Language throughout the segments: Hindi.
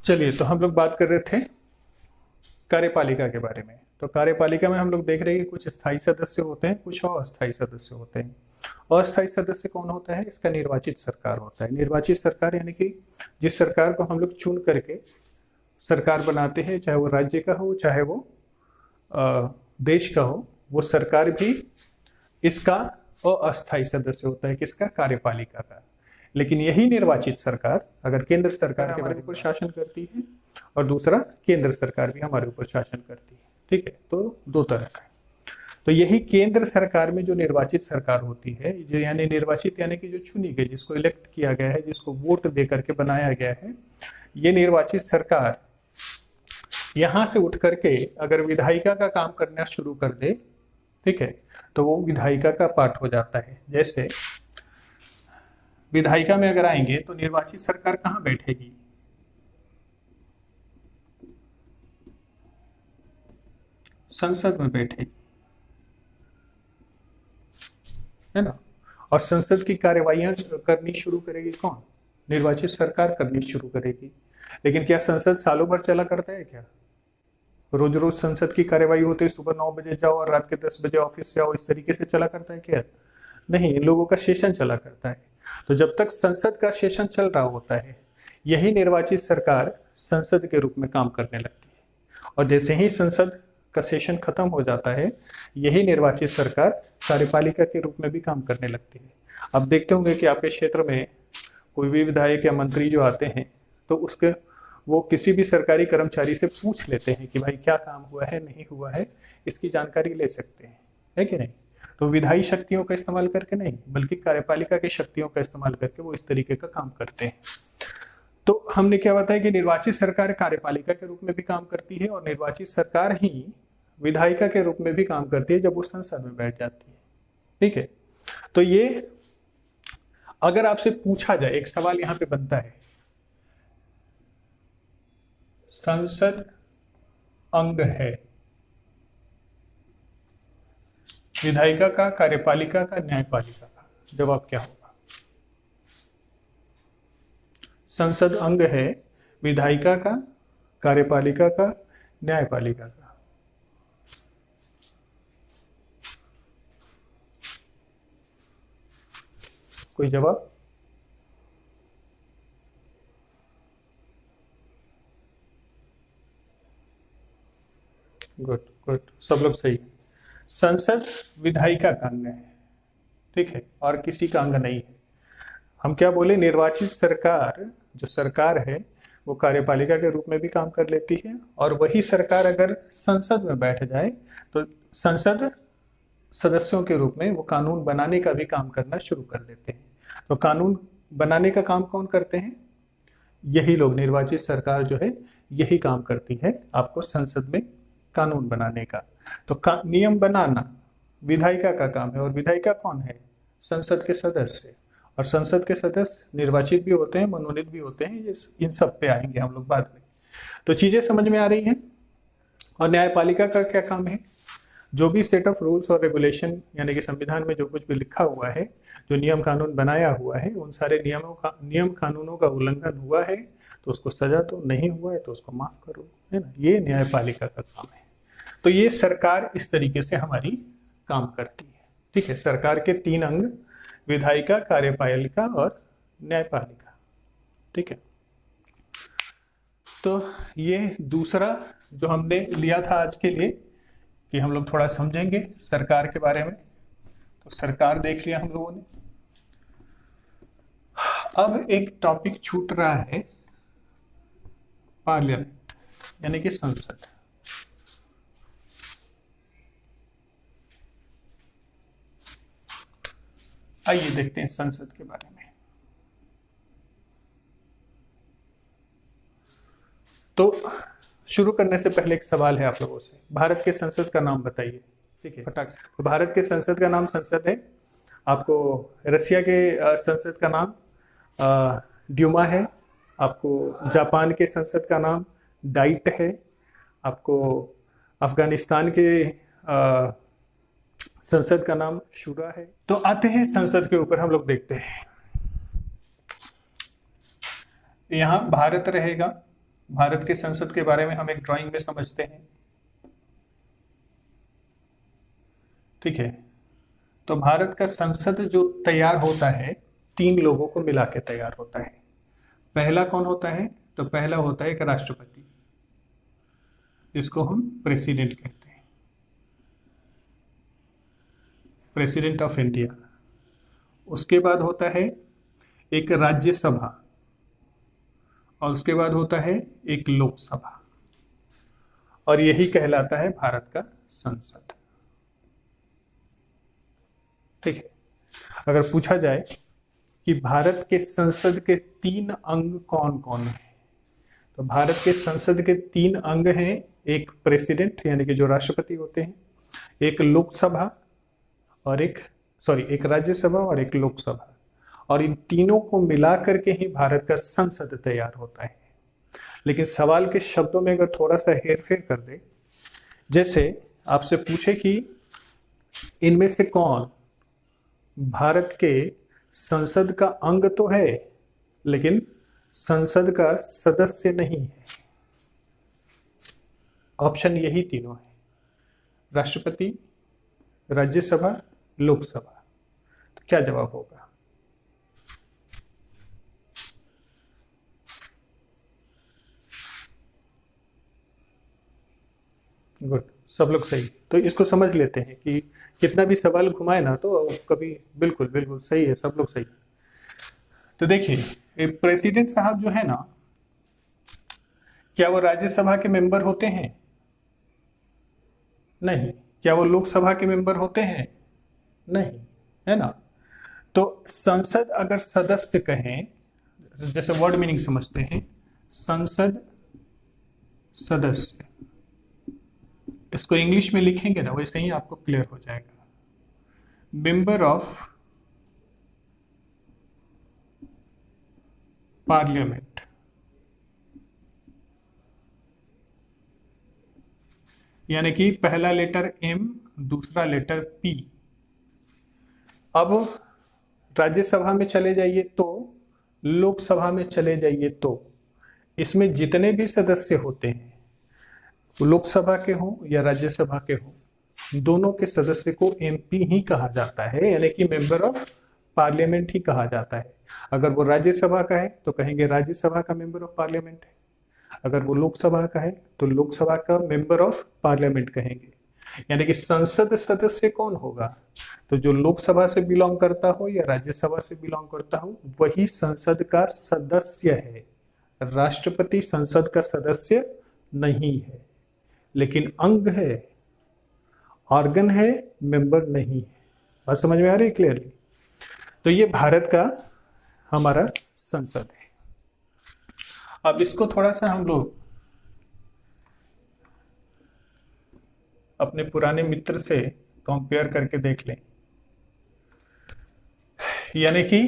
चलिए, तो हम लोग बात कर रहे थे कार्यपालिका के बारे में। तो कार्यपालिका में हम लोग देख रहे हैं कि कुछ स्थायी सदस्य होते हैं, कुछ अस्थायी सदस्य होते हैं। अस्थायी सदस्य कौन होता है? इसका निर्वाचित सरकार होता है। निर्वाचित सरकार यानी कि जिस सरकार को हम लोग चुन करके सरकार बनाते हैं, चाहे वो राज्य का हो, चाहे वो देश का हो, वो सरकार भी इसका अस्थायी सदस्य होता है। किसका? कार्यपालिका का। लेकिन यही निर्वाचित सरकार अगर केंद्र सरकार के हमारे ऊपर शासन करती है और दूसरा केंद्र सरकार भी हमारे ऊपर शासन करती है। ठीक है, तो दो तरह का। तो यही केंद्र सरकार में जो निर्वाचित सरकार होती है, जो यानी निर्वाचित यानी कि जो चुनी गई, जिसको इलेक्ट किया गया है, जिसको वोट दे करके बनाया गया है, ये निर्वाचित सरकार यहां से उठ करके अगर विधायिका का काम करना शुरू कर दे, ठीक है, तो वो विधायिका का पार्ट हो जाता है। जैसे विधायिका में अगर आएंगे तो निर्वाचित सरकार कहां बैठेगी? संसद में बैठेगी, है ना। और संसद की कार्यवाहियां करनी शुरू करेगी कौन? निर्वाचित सरकार करनी शुरू करेगी। लेकिन क्या संसद सालों भर चला करता है क्या? रोज रोज संसद की कार्यवाही होती है, सुबह 9 बजे जाओ और रात के 10 बजे ऑफिस से आओ, इस तरीके से चला करता है क्या? नहीं, इन लोगों का सेशन चला करता है। तो जब तक संसद का सेशन चल रहा होता है, यही निर्वाचित सरकार संसद के रूप में काम करने लगती है। और जैसे ही संसद का सेशन खत्म हो जाता है, यही निर्वाचित सरकार कार्यपालिका के रूप में भी काम करने लगती है। अब देखते होंगे कि आपके क्षेत्र में कोई भी विधायक या मंत्री जो आते हैं, तो उसके वो किसी भी सरकारी कर्मचारी से पूछ लेते हैं कि भाई क्या काम हुआ है, नहीं हुआ है, इसकी जानकारी ले सकते हैं, है कि नहीं। तो विधायी शक्तियों का इस्तेमाल करके नहीं, बल्कि कार्यपालिका की शक्तियों का इस्तेमाल करके वो इस तरीके का काम करते हैं। तो हमने क्या बताया कि निर्वाचित सरकार कार्यपालिका के रूप में भी काम करती है और निर्वाचित सरकार ही विधायिका के रूप में भी काम करती है जब वो संसद में बैठ जाती है। ठीक है, तो ये अगर आपसे पूछा जाए, एक सवाल यहां पे बनता है, संसद अंग है विधायिका का, कार्यपालिका का, न्यायपालिका का, जवाब क्या होगा? संसद अंग है विधायिका का, कार्यपालिका का, न्यायपालिका का। कोई जवाब? गुड गुड, सब लोग सही। संसद विधायिका का अंग है, ठीक है, और किसी का अंग नहीं है। हम क्या बोले? निर्वाचित सरकार, जो सरकार है, वो कार्यपालिका के रूप में भी काम कर लेती है, और वही सरकार अगर संसद में बैठ जाए तो संसद सदस्यों के रूप में वो कानून बनाने का भी काम करना शुरू कर देते हैं। तो कानून बनाने का काम कौन करते हैं? यही लोग, निर्वाचित सरकार जो है यही काम करती है, आपको संसद में कानून बनाने का। तो नियम बनाना विधायिका का काम है, और विधायिका कौन है? संसद के सदस्य। और संसद के सदस्य निर्वाचित भी होते हैं, मनोनीत भी होते हैं। इन सब पे आएंगे हम लोग बाद में। तो चीजें समझ में आ रही हैं। और न्यायपालिका का क्या काम है? जो भी सेट ऑफ रूल्स और रेगुलेशन, यानी कि संविधान में जो कुछ भी लिखा हुआ है, जो नियम कानून बनाया हुआ है, उन सारे नियम कानूनों का उल्लंघन हुआ है तो उसको सजा दो, नहीं हुआ है तो उसको माफ करो, है ना। ये न्यायपालिका का काम है। तो ये सरकार इस तरीके से हमारी काम करती है। ठीक है, सरकार के 3 अंग, विधायिका, कार्यपालिका और न्यायपालिका। ठीक है, तो ये दूसरा जो हमने लिया था आज के लिए कि हम लोग थोड़ा समझेंगे सरकार के बारे में। तो सरकार देख लिया हम लोगों ने। अब एक टॉपिक छूट रहा है, पार्लियामेंट यानी कि संसद। आइए देखते हैं संसद के बारे में। तो शुरू करने से पहले एक सवाल है आप लोगों से, भारत के संसद का नाम बताइए। ठीक है, फटाक से। तो भारत के संसद का नाम संसद है। आपको रसिया के संसद का नाम ड्यूमा है। आपको जापान के संसद का नाम डाइट है। आपको अफगानिस्तान के संसद का नाम शूरा है। तो आते हैं संसद के ऊपर, हम लोग देखते हैं। यहाँ भारत रहेगा, भारत के संसद के बारे में हम एक ड्राइंग में समझते हैं। ठीक है, तो भारत का संसद जो तैयार होता है 3 लोगों को मिला के तैयार होता है। पहला कौन होता है? तो पहला होता है एक राष्ट्रपति, जिसको हम प्रेसिडेंट कहते हैं, प्रेसिडेंट ऑफ इंडिया। उसके बाद होता है एक राज्यसभा, और उसके बाद होता है एक लोकसभा, और यही कहलाता है भारत का संसद। ठीक है, अगर पूछा जाए कि भारत के संसद के 3 अंग कौन कौन हैं, तो भारत के संसद के 3 अंग हैं, एक प्रेसिडेंट यानी कि जो राष्ट्रपति होते हैं, एक लोकसभा और एक राज्यसभा और एक लोकसभा, और इन तीनों को मिला करके ही भारत का संसद तैयार होता है। लेकिन सवाल के शब्दों में अगर थोड़ा सा हेरफेर कर दे, जैसे आपसे पूछे कि इनमें से कौन भारत के संसद का अंग तो है लेकिन संसद का सदस्य नहीं है, ऑप्शन यही तीनों है, राष्ट्रपति, राज्यसभा, लोकसभा। तो क्या जवाब होगा? गुड, सब लोग सही। तो इसको समझ लेते हैं कि कितना भी सवाल घुमाए ना तो कभी बिल्कुल बिल्कुल सही है, सब लोग सही। तो देखिए प्रेसिडेंट साहब जो है ना, क्या वो राज्यसभा के मेंबर होते हैं? नहीं। क्या वो लोकसभा के मेंबर होते हैं? नहीं, है ना। तो संसद अगर सदस्य कहें, जैसे वर्ड मीनिंग समझते हैं, संसद सदस्य, इसको इंग्लिश में लिखेंगे ना वैसे ही आपको क्लियर हो जाएगा। मेंबर ऑफ पार्लियामेंट, यानी कि पहला लेटर एम, दूसरा लेटर पी। अब राज्यसभा में चले जाइए तो, लोकसभा में चले जाइए तो, इसमें जितने भी सदस्य होते हैं, लोकसभा के हों या राज्यसभा के हों, दोनों के सदस्य को एमपी ही कहा जाता है, यानी कि मेंबर ऑफ पार्लियामेंट ही कहा जाता है। अगर वो राज्यसभा का है तो कहेंगे राज्यसभा का मेंबर ऑफ पार्लियामेंट है, अगर वो लोकसभा का है तो लोकसभा का मेंबर ऑफ पार्लियामेंट कहेंगे। यानी कि संसद सदस्य कौन होगा? तो जो लोकसभा से बिलोंग करता हो या राज्यसभा से बिलोंग करता हो वही संसद का सदस्य है। राष्ट्रपति संसद का सदस्य नहीं है, लेकिन अंग है, ऑर्गन है, मेंबर नहीं है। बात समझ में आ रही है क्लियरली? तो ये भारत का हमारा संसद है। अब इसको थोड़ा सा हम लोग अपने पुराने मित्र से कंपेयर करके देख लें, यानी कि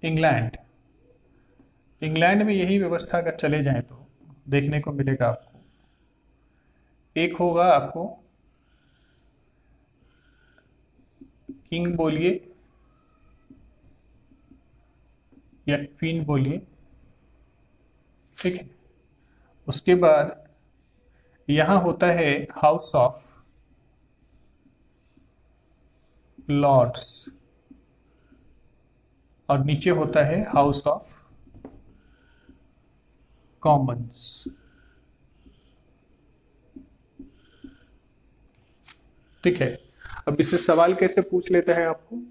इंग्लैंड में यही व्यवस्था अगर चले जाएं तो देखने को मिलेगा आपको, एक होगा आपको किंग बोलिए या क्वीन बोलिए, ठीक है। उसके बाद यहां होता है हाउस ऑफ लॉर्ड्स और नीचे होता है हाउस ऑफ कॉमन्स। ठीक है, अब इससे सवाल कैसे पूछ लेता है आपको,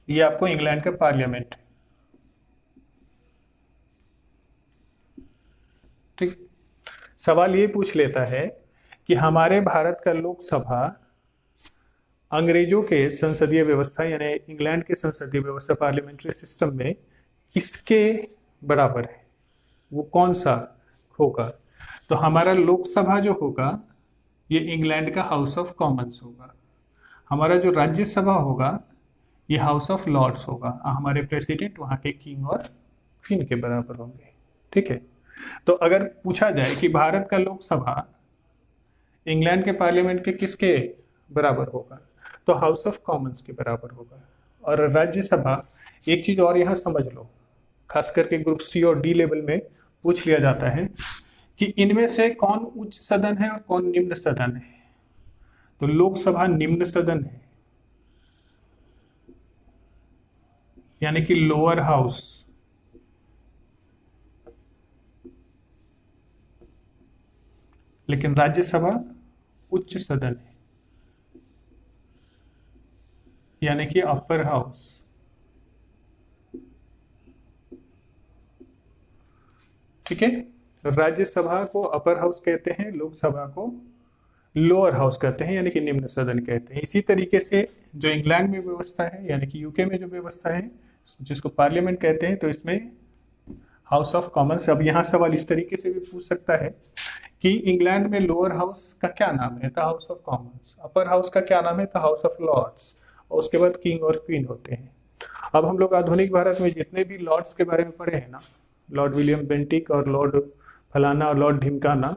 ये आपको इंग्लैंड का पार्लियामेंट, ठीक। सवाल ये पूछ लेता है कि हमारे भारत का लोकसभा अंग्रेजों के संसदीय व्यवस्था यानी इंग्लैंड के संसदीय व्यवस्था पार्लियामेंट्री सिस्टम में किसके बराबर है, वो कौन सा होगा? तो हमारा लोकसभा जो होगा ये इंग्लैंड का हाउस ऑफ कॉमन्स होगा, हमारा जो राज्यसभा होगा ये हाउस ऑफ लॉर्ड्स होगा, हमारे प्रेसिडेंट वहां के किंग और क्वीन के बराबर होंगे। ठीक है, तो अगर पूछा जाए कि भारत का लोकसभा इंग्लैंड के पार्लियामेंट के किसके बराबर होगा, तो हाउस ऑफ कॉमन्स के बराबर होगा। और राज्यसभा, एक चीज और यहां समझ लो, खास करके ग्रुप सी और डी लेवल में पूछ लिया जाता है कि इनमें से कौन उच्च सदन है और कौन निम्न सदन है, तो लोकसभा निम्न सदन है, यानी कि लोअर हाउस, लेकिन राज्यसभा उच्च सदन है, यानी कि अपर हाउस। ठीक है, राज्यसभा को अपर हाउस कहते हैं, लोकसभा को लोअर हाउस कहते हैं, यानी कि निम्न सदन कहते हैं। इसी तरीके से जो इंग्लैंड में व्यवस्था है, यानी कि यूके में जो व्यवस्था है, जिसको पार्लियामेंट कहते हैं, तो इसमें हाउस ऑफ कॉमन्स। अब यहाँ सवाल इस तरीके से भी पूछ सकता है कि इंग्लैंड में लोअर हाउस का क्या नाम है, the house of Commons. Upper house का क्या नाम है, द हाउस ऑफ लॉर्ड्स। और उसके बाद किंग और क्वीन होते हैं। अब हम लोग आधुनिक भारत में जितने भी लॉर्ड्स के बारे में पढ़े हैं ना, लॉर्ड विलियम बेंटिक और लॉर्ड फलाना और लॉर्ड ढिमकाना,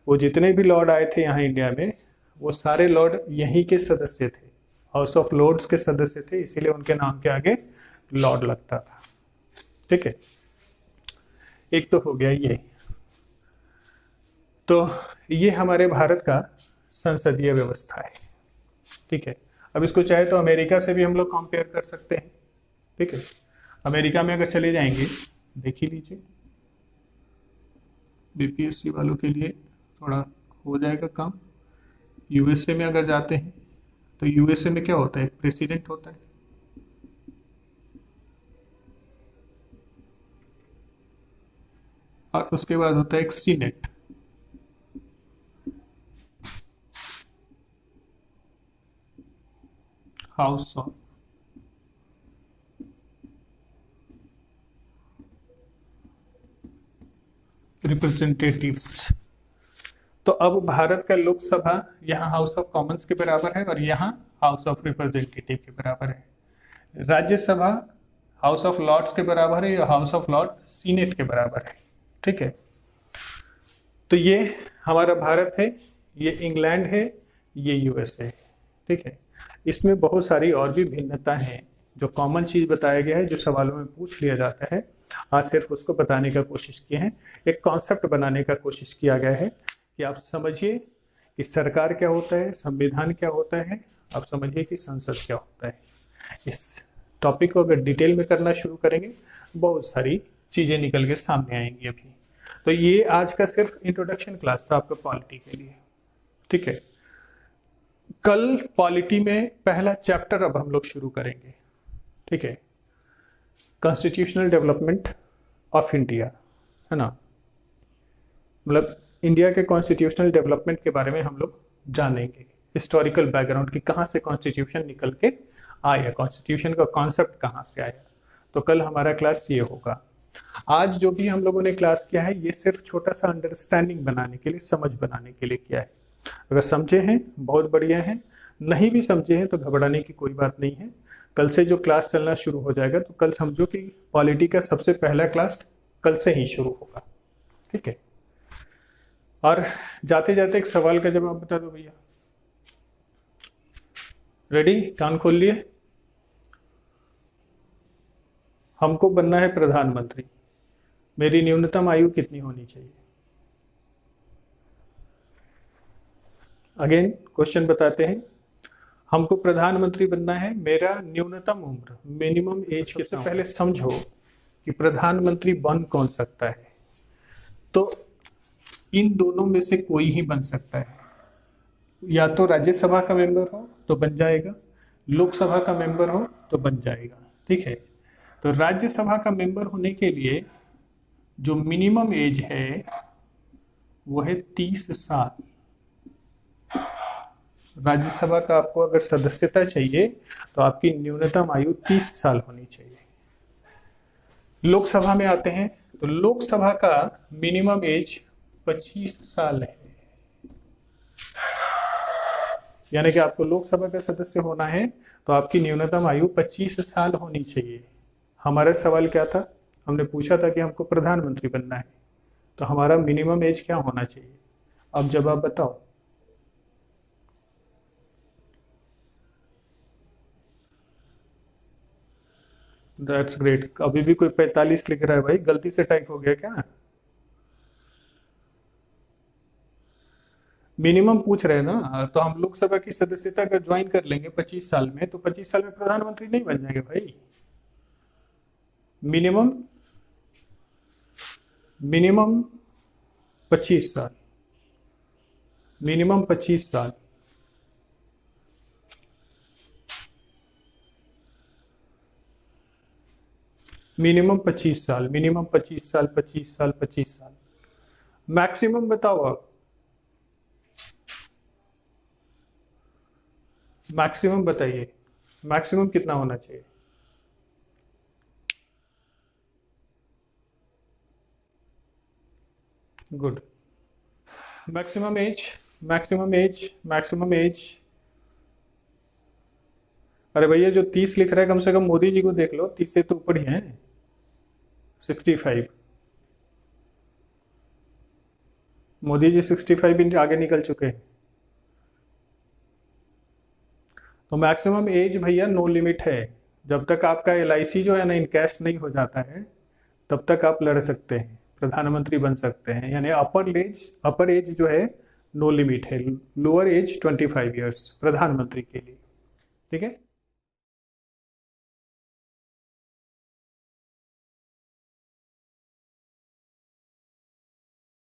वो जितने भी लॉर्ड आए थे यहाँ इंडिया में, वो सारे लॉर्ड यहीं के सदस्य थे, हाउस ऑफ लॉर्ड्स के सदस्य थे, इसीलिए उनके नाम के आगे लॉर्ड लगता था। ठीक है, एक तो हो गया ये। तो ये हमारे भारत का संसदीय व्यवस्था है। ठीक है, अब इसको चाहे तो अमेरिका से भी हम लोग कंपेयर कर सकते हैं। ठीक है, अमेरिका में अगर चले जाएंगे, देख ही लीजिए, बीपीएससी वालों के लिए थोड़ा हो जाएगा काम। यूएसए में अगर जाते हैं तो यूएसए में क्या होता है, प्रेसिडेंट होता है, और उसके बाद होता है एक सीनेट। House of representatives. तो अब भारत का लोकसभा यहाँ हाउस ऑफ कॉमन्स के बराबर है और यहाँ हाउस ऑफ रिप्रेजेंटेटिव के बराबर है। राज्यसभा हाउस ऑफ लॉर्ड्स के बराबर है या हाउस ऑफ लॉर्ड सीनेट के बराबर है। ठीक है, तो ये हमारा भारत है, ये इंग्लैंड है, ये यूएसए है। ठीक है, इसमें बहुत सारी और भी भिन्नता हैं। जो कॉमन चीज बताया गया है, जो सवालों में पूछ लिया जाता है, आज सिर्फ उसको बताने का कोशिश किए हैं, एक कॉन्सेप्ट बनाने का कोशिश किया गया है कि आप समझिए कि सरकार क्या होता है, संविधान क्या होता है, आप समझिए कि संसद क्या होता है। इस टॉपिक को अगर डिटेल में करना शुरू करेंगे, बहुत सारी चीजें निकल के सामने आएंगी अभी। तो ये आज का सिर्फ इंट्रोडक्शन क्लास था आपका पॉलिटी के लिए। ठीक है, कल पॉलिटी में पहला चैप्टर अब हम लोग शुरू करेंगे। ठीक है, कॉन्स्टिट्यूशनल डेवलपमेंट ऑफ इंडिया, है ना, मतलब इंडिया के कॉन्स्टिट्यूशनल डेवलपमेंट के बारे में हम लोग जानेंगे, हिस्टोरिकल बैकग्राउंड की, कहाँ से कॉन्स्टिट्यूशन निकल के आया, कॉन्स्टिट्यूशन का कॉन्सेप्ट कहाँ से आया। तो कल हमारा क्लास ये होगा। आज जो भी हम लोगों ने क्लास किया है, ये सिर्फ छोटा सा अंडरस्टैंडिंग बनाने के लिए, समझ बनाने के लिए किया है। अगर समझे हैं बहुत बढ़िया है, नहीं भी समझे हैं तो घबराने की कोई बात नहीं है। कल से जो क्लास चलना शुरू हो जाएगा, तो कल समझो कि पॉलिटी का सबसे पहला क्लास कल से ही शुरू होगा। ठीक है, और जाते जाते एक सवाल का जवाब बता दो भैया। रेडी, कान खोल लिए। हमको बनना है प्रधानमंत्री, मेरी न्यूनतम आयु कितनी होनी चाहिए? अगेन क्वेश्चन बताते हैं, हमको प्रधानमंत्री बनना है, मेरा न्यूनतम उम्र, मिनिमम एज के, सबसे पहले समझो कि प्रधानमंत्री बन कौन सकता है। तो इन दोनों में से कोई ही बन सकता है, या तो राज्यसभा का मेंबर हो तो बन जाएगा, लोकसभा का मेंबर हो तो बन जाएगा। ठीक है, तो राज्यसभा का मेंबर होने के लिए जो मिनिमम एज है वो है 30 साल। राज्यसभा का आपको अगर सदस्यता चाहिए तो आपकी न्यूनतम आयु 30 साल होनी चाहिए। लोकसभा में आते हैं तो लोकसभा का मिनिमम एज 25 साल है, यानी कि आपको लोकसभा का सदस्य होना है तो आपकी न्यूनतम आयु 25 साल होनी चाहिए। हमारा सवाल क्या था, हमने पूछा था कि हमको प्रधानमंत्री बनना है, तो हमारा मिनिमम एज क्या होना चाहिए? अब जवाब बताओ। That's great. अभी भी कोई 45 लिख रहा है भाई, गलती से टाइप हो गया क्या? मिनिमम पूछ रहे हैं ना, तो हम लोकसभा की सदस्यता अगर ज्वाइन कर लेंगे 25 साल में, तो 25 साल में प्रधानमंत्री नहीं बन जाएंगे भाई। मिनिमम मिनिमम 25 साल, मिनिमम 25 साल। मिनिमम 25 साल, मिनिमम 25 साल, 25 साल, 25 साल। मैक्सिमम बताओ आप, मैक्सिमम बताइए, मैक्सिमम कितना होना चाहिए? Good. Maximum age, maximum age, maximum age. अरे भैया जो 30 लिख रहा है, कम से कम मोदी जी को देख लो, 30 से तो ऊपर ही है। 65। मोदी जी 65 इंच आगे निकल चुके हैं। तो मैक्सिमम एज भैया नो लिमिट है। जब तक आपका LIC जो है ना इनकैश नहीं हो जाता है, तब तक आप लड़ सकते हैं, प्रधानमंत्री बन सकते हैं। यानी अपर एज जो है नो लिमिट है, लोअर एज 25 ईयर्स प्रधानमंत्री के लिए। ठीक है।